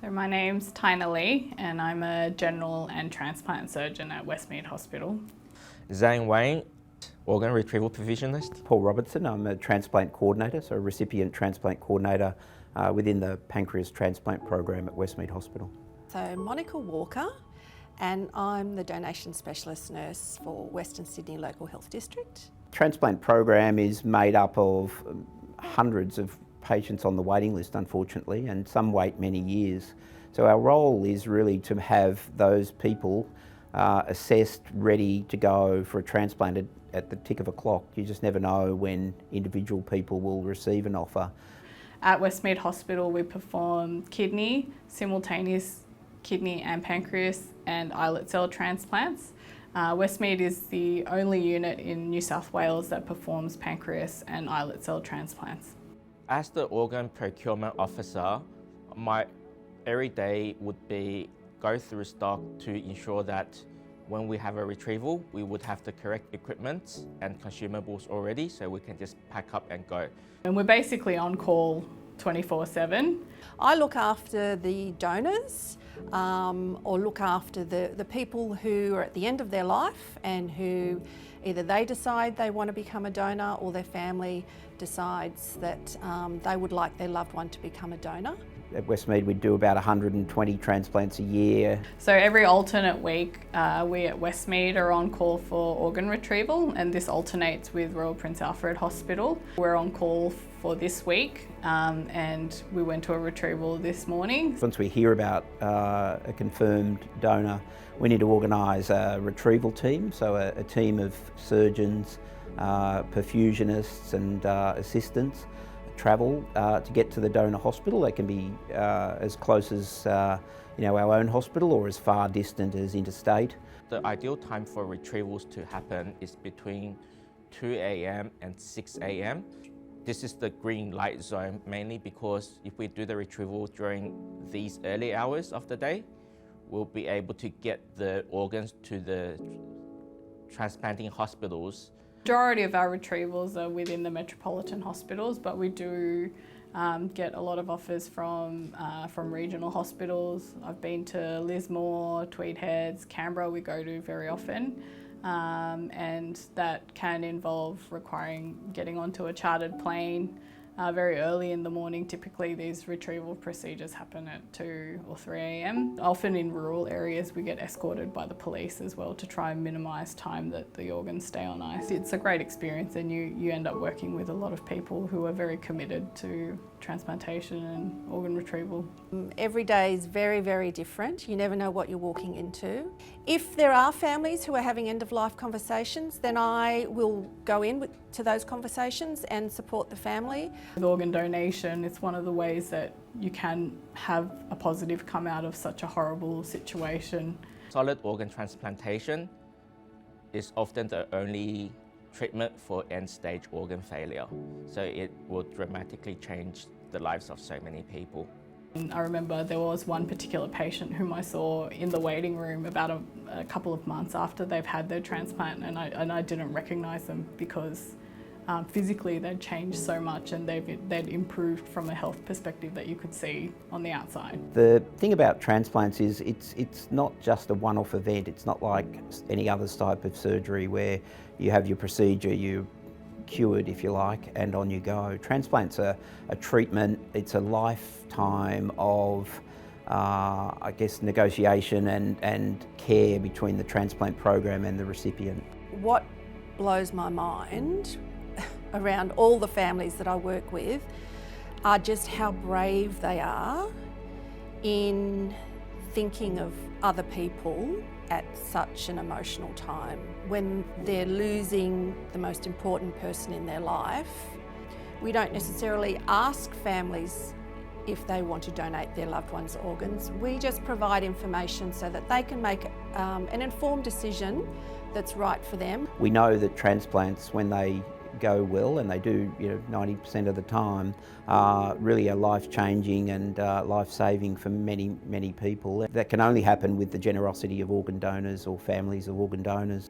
So my name's Tina Lee and I'm a general and transplant surgeon at Westmead Hospital. Zhang Wang, organ retrieval provisionist. Paul Robertson, I'm a transplant coordinator, so a recipient transplant coordinator within the pancreas transplant program at Westmead Hospital. So Monica Walker, and I'm the donation specialist nurse for Western Sydney Local Health District. Transplant program is made up of hundreds of patients on the waiting list, unfortunately, and some wait many years. So our role is really to have those people assessed, ready to go for a transplant at the tick of a clock. You just never know when individual people will receive an offer. At Westmead Hospital we perform kidney, simultaneous kidney and pancreas and islet cell transplants. Westmead is the only unit in New South Wales that performs pancreas and islet cell transplants. As the organ procurement officer, my every day would be go through stock to ensure that when we have a retrieval, we would have the correct equipment and consumables already, so we can just pack up and go. And we're basically on call 24/7. I look after the donors or look after the people who are at the end of their life and who either they decide they want to become a donor or their family decides that they would like their loved one to become a donor. At Westmead we do about 120 transplants a year. So every alternate week we at Westmead are on call for organ retrieval, and this alternates with Royal Prince Alfred Hospital. We're on call for this week and we went to a retrieval this morning. Once we hear about a confirmed donor, we need to organise a retrieval team, so a team of surgeons, perfusionists and assistants travel to get to the donor hospital. They can be as close as our own hospital or as far distant as interstate. The ideal time for retrievals to happen is between 2 a.m. and 6 a.m. This is the green light zone, mainly because if we do the retrieval during these early hours of the day, we'll be able to get the organs to the transplanting hospitals. Majority of our retrievals are within the metropolitan hospitals, but we do get a lot of offers from regional hospitals. I've been to Lismore, Tweed Heads, Canberra we go to very often, and that can involve requiring getting onto a chartered plane very early in the morning. Typically these retrieval procedures happen at 2 or 3 a.m. Often in rural areas we get escorted by the police as well to try and minimise time that the organs stay on ice. It's a great experience, and you end up working with a lot of people who are very committed to transplantation and organ retrieval. Every day is very, very different. You never know what you're walking into. If there are families who are having end-of-life conversations, then I will go to those conversations and support the family. With organ donation, it's one of the ways that you can have a positive come out of such a horrible situation. Solid organ transplantation is often the only treatment for end-stage organ failure, so it will dramatically change the lives of so many people. I remember there was one particular patient whom I saw in the waiting room about a couple of months after they've had their transplant, and I didn't recognise them because physically they'd changed so much and they'd improved from a health perspective that you could see on the outside. The thing about transplants is it's not just a one-off event. It's not like any other type of surgery where you have your procedure, you're cured if you like, and on you go. Transplants are a treatment. It's a lifetime of I guess negotiation and care between the transplant program and the recipient. What blows my mind around all the families that I work with are just how brave they are in thinking of other people at such an emotional time. When they're losing the most important person in their life, we don't necessarily ask families if they want to donate their loved one's organs. We just provide information so that they can make an informed decision that's right for them. We know that transplants, when they go well, and they do 90% of the time, really are life-changing and life-saving for many, many people. That can only happen with the generosity of organ donors or families of organ donors.